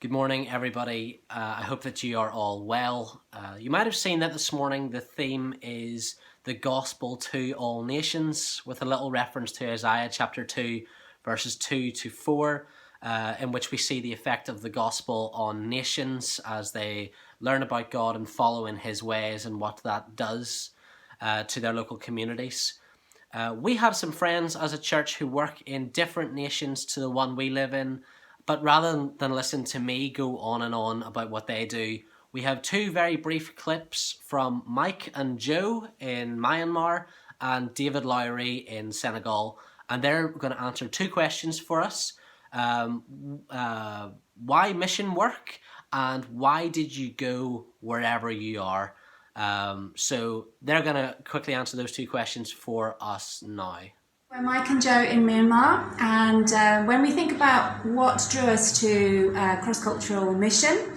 Good morning, everybody. I hope that you are all well. You might have seen that this morning the theme is the gospel to all nations, with a little reference to Isaiah chapter 2, verses 2 to 4, in which we see the effect of the gospel on nations as they learn about God and follow in his ways and what that does to their local communities. We have some friends as a church who work in different nations to the one we live in, but rather than listen to me go on and on about what they do, we have two very brief clips from Mike and Joe in Myanmar and David Lowry in Senegal, and they're going to answer two questions for us. Why mission work, and why did you go wherever you are? So they're going to quickly answer those two questions for us now. We're Mike and Joe in Myanmar, and when we think about what drew us to cross-cultural mission,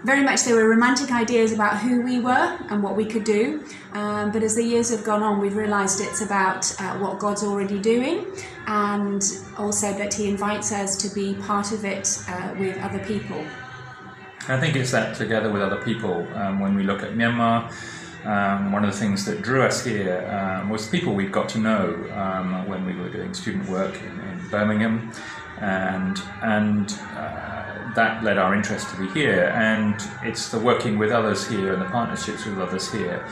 very much there were romantic ideas about who we were and what we could do, but as the years have gone on, we've realised it's about what God's already doing, and also that he invites us to be part of it with other people. I think it's that together with other people. When we look at Myanmar, one of the things that drew us here was the people we'd got to know when we were doing student work in Birmingham, and that led our interest to be here. And it's the working with others here and the partnerships with others here,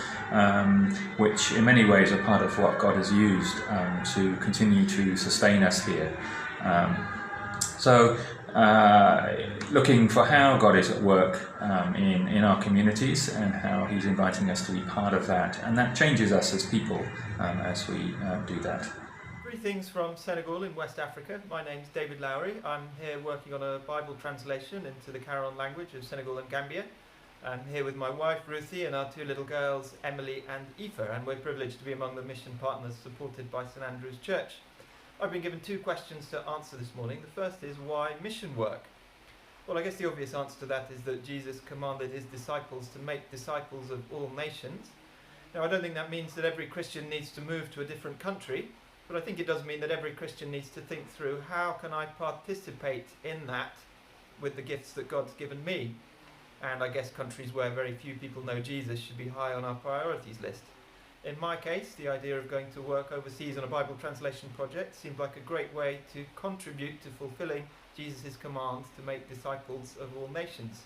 which in many ways are part of what God has used to continue to sustain us here. Looking for how God is at work in our communities and how he's inviting us to be part of that, and that changes us as people as we do that. Greetings from Senegal in West Africa. My name's David Lowry. I'm here working on a Bible translation into the Karen language of Senegal and Gambia. I'm here with my wife Ruthie and our two little girls Emily and Aoife, and we're privileged to be among the mission partners supported by St Andrew's Church. I've been given two questions to answer this morning. The first is, why mission work? Well, I guess the obvious answer to that is that Jesus commanded his disciples to make disciples of all nations. Now, I don't think that means that every Christian needs to move to a different country, but I think it does mean that every Christian needs to think through, how can I participate in that with the gifts that God's given me? And I guess countries where very few people know Jesus should be high on our priorities list. In my case, the idea of going to work overseas on a Bible translation project seemed like a great way to contribute to fulfilling Jesus' command to make disciples of all nations.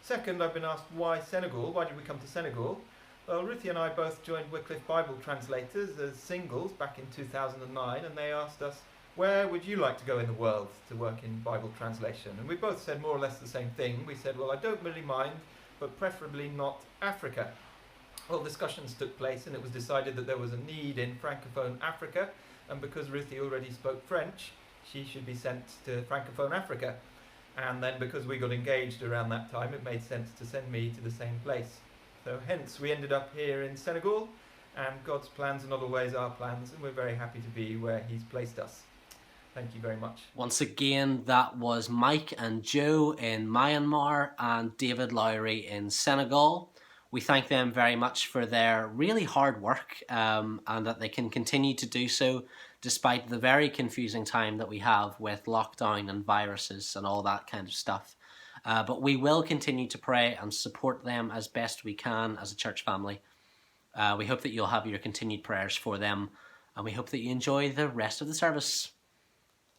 Second, I've been asked, why Senegal? Why did we come to Senegal? Well, Ruthie and I both joined Wycliffe Bible Translators as singles back in 2009, and they asked us, where would you like to go in the world to work in Bible translation? And we both said more or less the same thing. We said, well, I don't really mind, but preferably not Africa. Well, discussions took place and it was decided that there was a need in Francophone Africa, and because Ruthie already spoke French, she should be sent to Francophone Africa. And then because we got engaged around that time, it made sense to send me to the same place. So hence we ended up here in Senegal, and God's plans are not always our plans, and we're very happy to be where he's placed us. Thank you very much. Once again, that was Mike and Joe in Myanmar and David Lowry in Senegal. We thank them very much for their really hard work and that they can continue to do so despite the very confusing time that we have with lockdown and viruses and all that kind of stuff. But we will continue to pray and support them as best we can as a church family. We hope that you'll have your continued prayers for them, and we hope that you enjoy the rest of the service.